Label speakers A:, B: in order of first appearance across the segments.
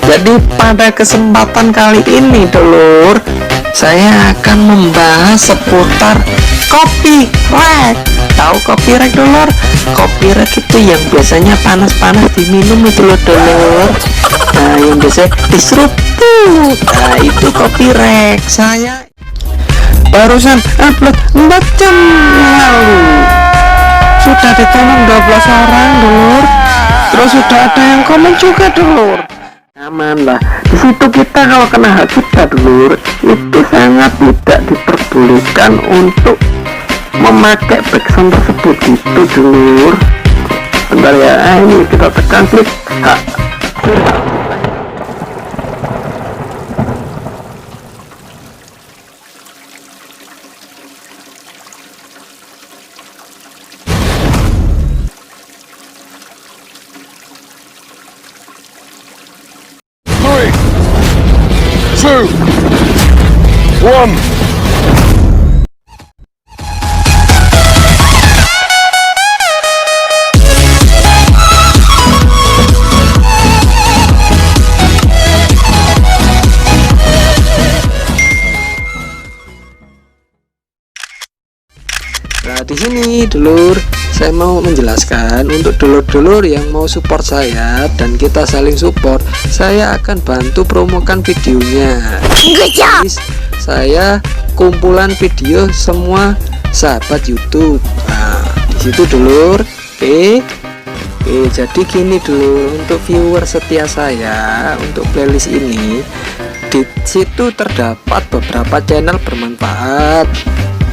A: Jadi pada kesempatan kali ini dulur, saya akan membahas seputar copyright. Tahu copyright dulur? Copyright itu yang biasanya panas-panas diminum itu loh dulur. Nah, yang biasa diseruput. Nah, itu copyright. Saya barusan upload 4 jam lalu, sudah ditonton 12 orang dulur. Terus sudah ada yang komen juga dulur. Aman lah, di situ kita kalau kena hak cipta dulur, itu sangat tidak diperbolehkan untuk memakai background tersebut gitu dulur. Bentar ya, ini kita tekan klik hak.
B: 2, 1.
A: Nah, di sini dulur, saya mau menjelaskan untuk dulur-dulur yang mau support saya dan kita saling support, saya akan bantu promokan videonya. Jadi, saya kumpulan video semua sahabat YouTube. Nah, di situ dulur. Oke, jadi gini dulu, untuk viewer setia saya untuk playlist ini, di situ terdapat beberapa channel bermanfaat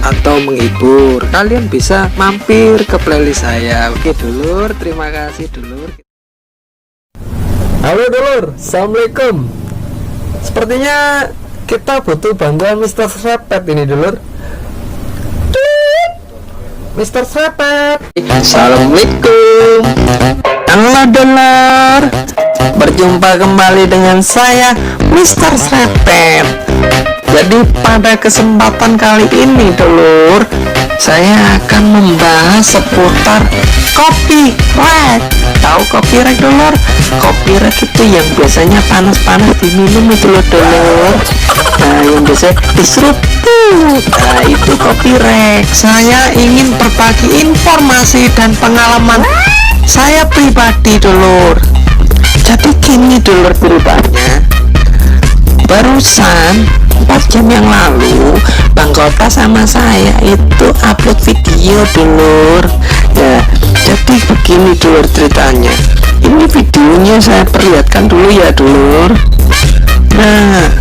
A: atau menghibur. Kalian bisa mampir ke playlist saya. Oke dulur, terima kasih dulur. Halo dulur, assalamualaikum. Sepertinya kita butuh bantuan Mr. Srepet ini dulur. Mr. Srepet. Assalamualaikum. Halo dulur, berjumpa kembali dengan saya Mr. Srepet. Jadi pada kesempatan kali ini dulur, saya akan membahas seputar copyright. Tahu copyright dulur? Copyright itu yang biasanya panas-panas diminum itu loh dulur. Nah, yang biasa diseruput. Nah, itu copyright. Saya ingin berbagi informasi dan pengalaman saya pribadi dulur. Jadi gini dulur ceritanya. Barusan 4 jam yang lalu Bang Kota sama saya itu upload video dulur ya. Jadi begini dulur ceritanya. Ini videonya saya perlihatkan dulu ya dulur. Nah,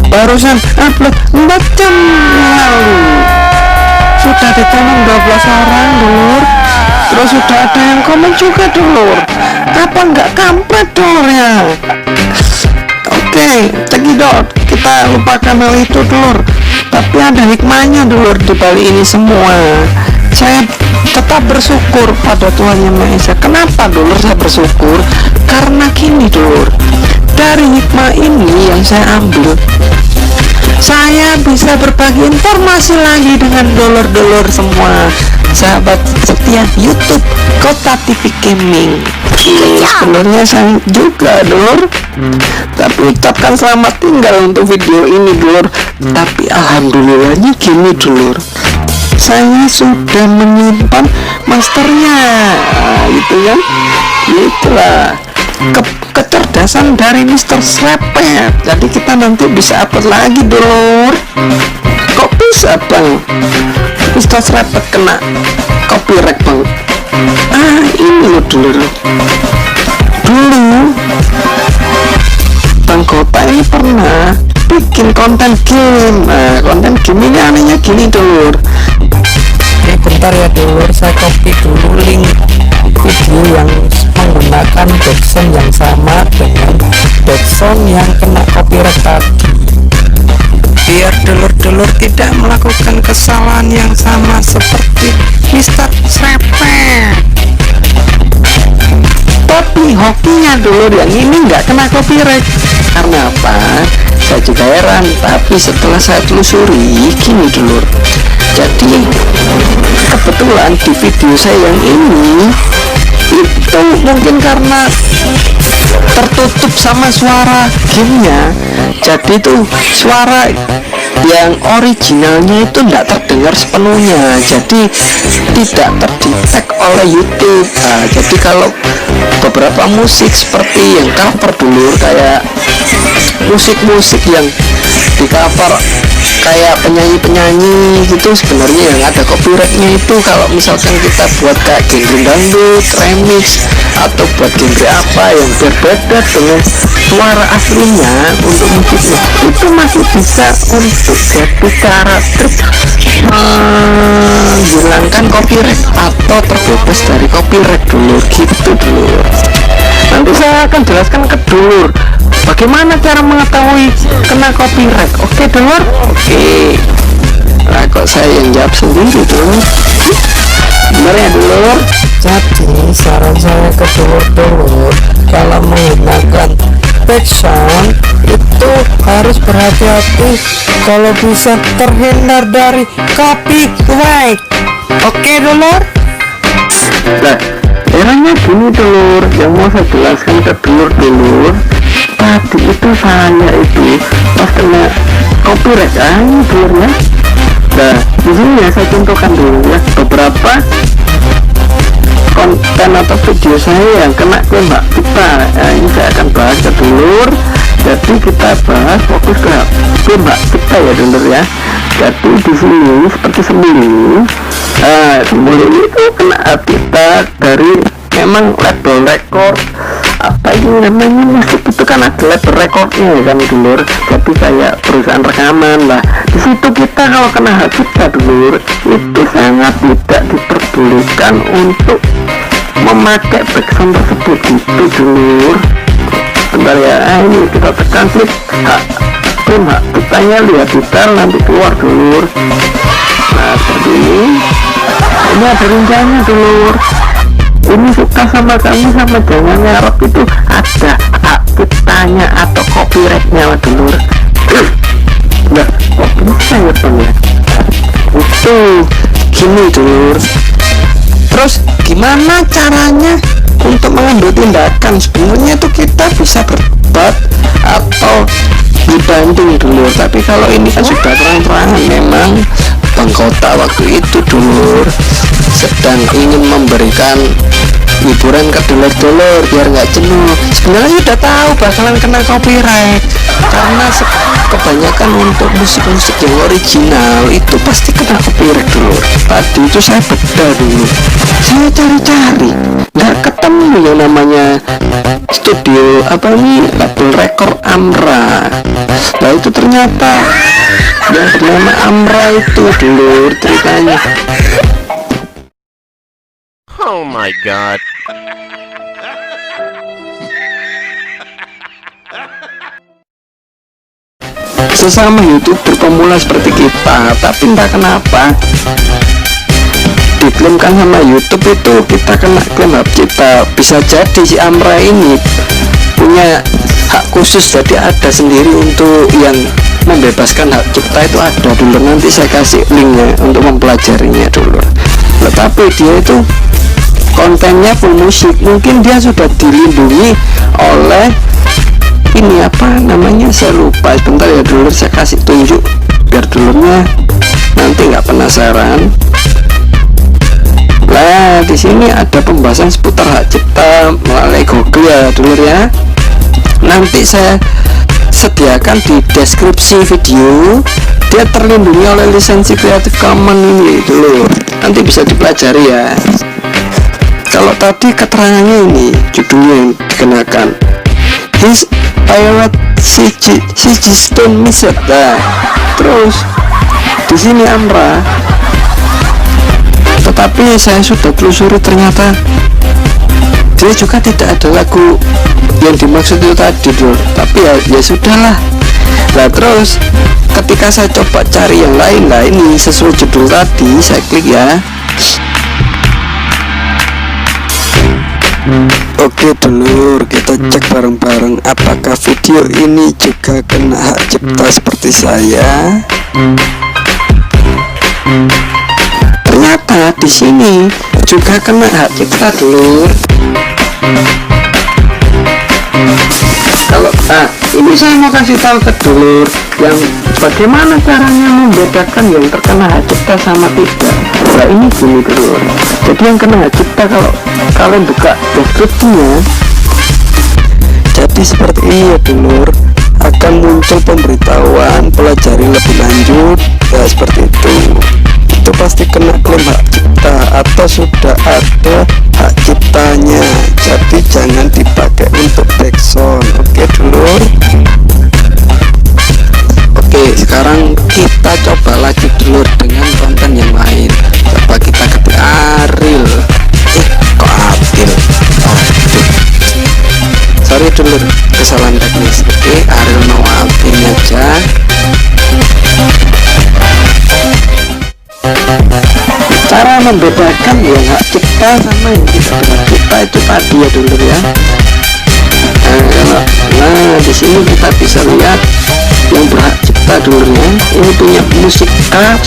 A: barusan upload 4 jam lalu, sudah ditonton 12 orang dulur. Terus sudah ada yang komen juga dulur, apa nggak kampret dulur ya. Oke, cekidot, kita lupakan hal itu dulur. Tapi ada hikmahnya dulur di balik ini semua. Saya tetap bersyukur pada Tuhan Yang Maha Esa. Kenapa dulur saya bersyukur? Karena gini dulur, dari hikmah ini yang saya ambil, saya bisa berbagi informasi lagi dengan dulur-dulur semua, sahabat setia YouTube Kota TV Gaming. Sebenarnya saya juga dulur, tapi ucapkan selamat tinggal untuk video ini dulur. Tapi alhamdulillahnya gini dulur, saya sudah menyimpan masternya. Nah, gitu kan, itulah kecerdasan dari Mr. Srepet. Jadi kita nanti bisa upload lagi dulur. Kok bisa bang Mr. Srepet kena copyright bang? Ini loh dulur, dulu Bang Kota ini pernah bikin konten game. Nah, konten game ini anehnya gini dulur. Bentar ya dulur, saya copy dulu link video yang menggunakan background yang sama dengan background yang kena copyright tadi, biar dulur-dulur tidak melakukan kesalahan yang sama seperti Mr. Srepet. Tapi hokinya dulur, yang ini nggak kena copyright. Karena apa? Saya juga heran. Tapi setelah saya telusuri gini dulur, jadi kebetulan di video saya yang ini itu mungkin karena YouTube sama suara gamenya. Jadi tuh suara yang originalnya itu tidak terdengar sepenuhnya, jadi tidak terdetek oleh YouTube. Nah, jadi kalau beberapa musik seperti yang cover dulu, kayak musik-musik yang di cover kayak penyanyi-penyanyi gitu, sebenarnya yang ada copyrightnya itu kalau misalkan kita buat kayak genre dangdut, remix, atau buat genre apa yang berbeda dengan suara aslinya untuk musiknya, itu masih bisa untuk jadi cara trik menghilangkan copyright atau terbebas dari copyright dulu gitu dulu. Nanti saya akan jelaskan ke dulur bagaimana cara mengetahui kena copyright. Oke dulur? Oke. Nah kok saya yang jawab sendiri dulur? Bener ya dulur? Jadi saran saya ke dulur-dulur, kalau menggunakan backsound itu harus berhati-hati, kalau bisa terhindar dari copyright. Oke dulur? Nah, caranya gini dulur, yang mau saya jelaskan ke dulur-dulur. Tadi itu saya itu pas kena copyright ini dulur ya. Nah, di sini ya saya contohkan dulu ya beberapa konten atau video saya yang kena klaim hak cipta. Nah, ini saya akan bahas ke dulur. Jadi kita bahas fokus ke klaim hak cipta ya dulur ya. Jadi di sini seperti sembunyi. Nah, sembunyi itu kena hak cipta dari memang label record, apa ini namanya, musik itu kan ada label recordnya kan dulur. Jadi kayak perusahaan rekaman lah, di situ kita kalau kena hak cipta dulur itu sangat tidak diperbolehkan untuk memakai backsound tersebut gitu dulur. Bentar ya, ini kita tekan klik hak ciptanya, lihat detail, nanti keluar dulur. Nah seperti ini ada rinciannya dulur. Ini suka sama kamu sama jangan ngarep itu ada hak ciptanya atau copyrightnya dulur. Nah kok bisa ya teman, itu gini dulur. Terus gimana caranya untuk mengambil tindakan? Sebenarnya itu kita bisa berdebat atau dibanding dulur, tapi kalau ini kan sudah terang-terangan memang Bang Kota waktu itu dulur sedang ingin memberikan hiburan ke dulur-dulur biar nggak jenuh. Sebenarnya sudah tahu bakalan kena copyright karena kebanyakan untuk musik-musik yang original itu pasti kena copyright dulur. Tadi itu saya bedah dulu, saya cari-cari nggak ketemu yang namanya studio apa nih, label record Amra. Nah itu ternyata yang bernama Amra itu dulur ceritanya.
C: Oh my god.
A: Sesama YouTuber pemula seperti kita, tapi entah kenapa diklaimkan sama YouTube itu kita kena klaim hak cipta. Bisa jadi si Amra ini punya hak khusus, jadi ada sendiri untuk yang membebaskan hak cipta itu ada dulur. Nanti saya kasih linknya untuk mempelajarinya dulur. Tetapi dia itu kontennya full musik, mungkin dia sudah dilindungi oleh ini apa namanya, saya lupa. Sebentar ya dulur, saya kasih tunjuk biar dulurnya nanti nggak penasaran. Nah di sini ada pembahasan seputar hak cipta melalui Google ya dulur ya. Nanti saya sediakan di deskripsi video, dia terlindungi oleh lisensi Creative Commons ini dulur, nanti bisa dipelajari ya. Kalau tadi keterangannya ini judulnya yang dikenakan His Pirate CG Stone Method. Nah, terus di sini Amra, tetapi saya sudah telusuri ternyata dia juga tidak ada lagu yang dimaksud itu tadi dulu. Tapi ya sudahlah. Nah terus ketika saya coba cari yang lain, lah ini sesuai judul tadi, saya klik ya. Oke dulur, kita cek bareng-bareng apakah video ini juga kena hak cipta seperti saya. Ternyata di sini juga kena hak cipta dulur. saya mau kasih tahu ke dulur yang bagaimana caranya membedakan yang terkena hak cipta sama tidak. Nah ini gini dulur, jadi yang kena hak cipta kalau kalian buka deskripsinya, jadi seperti ini ya dulur, akan muncul pemberitahuan pelajari lebih lanjut ya seperti itu pasti kena klaim hak cipta atau sudah ada hak ciptanya, jadi jangan dipakai untuk backsound. Oke dulur. Oke, sekarang kita coba lagi dulur dengan konten yang lain. Coba kita ketik Ariel. Kok April? Aduh, sorry dulur, kesalahan teknis. Oke, Ariel mau April aja. Cara membedakan yang hak cipta sama yang tidak hak cipta itu tadi ya dulur ya. Nah di sini kita bisa lihat yang berhak cipta dulurnya ini punya musik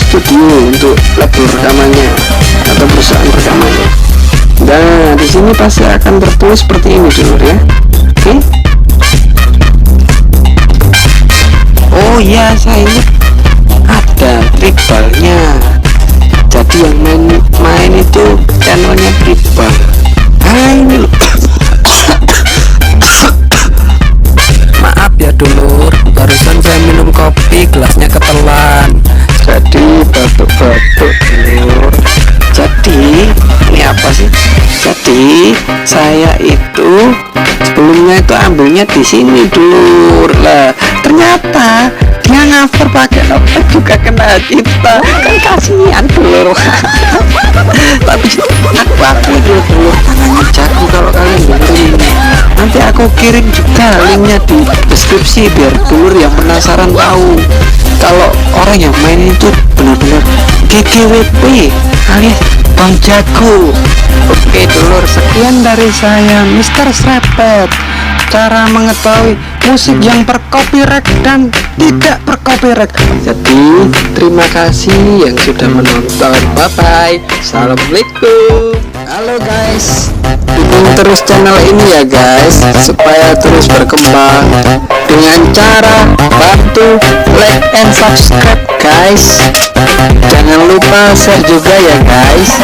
A: studio untuk label rekamannya atau perusahaan rekamannya. Nah di sini pasti akan tertulis seperti ini dulur ya. Oke. Oh ya, saya ingat ada tribalnya. Jadi yang main itu channelnya tribal. Ini loh. Maaf ya dulur, barusan saya minum kopi gelasnya ketelan, jadi batuk-batuk dulur. Jadi ini apa sih? Jadi saya itu sebelumnya itu ambilnya di sini dulur. Lah ternyata dia cover pakai novel juga kena cipta, kan kasihan dulur. Tapi aku dulur tangannya jago kalau kalian dengerin. Nanti aku kirim juga linknya di deskripsi biar dulur yang penasaran tahu kalau orang yang main itu benar-benar GGWP alias Bang Jago. Oke dulur, sekian dari saya Mr. Srepet, cara mengetahui musik yang bercopyright dan tidak bercopyright. Jadi terima kasih yang sudah menonton. Bye bye, assalamualaikum. Halo guys, dukung terus channel ini ya guys, supaya terus berkembang dengan cara bantu like and subscribe guys. Jangan lupa share juga ya guys,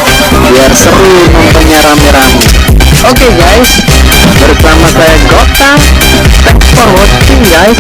A: biar seru nontonnya rame-rame. Oke guys, bersama saya Gota. Thanks for watching guys.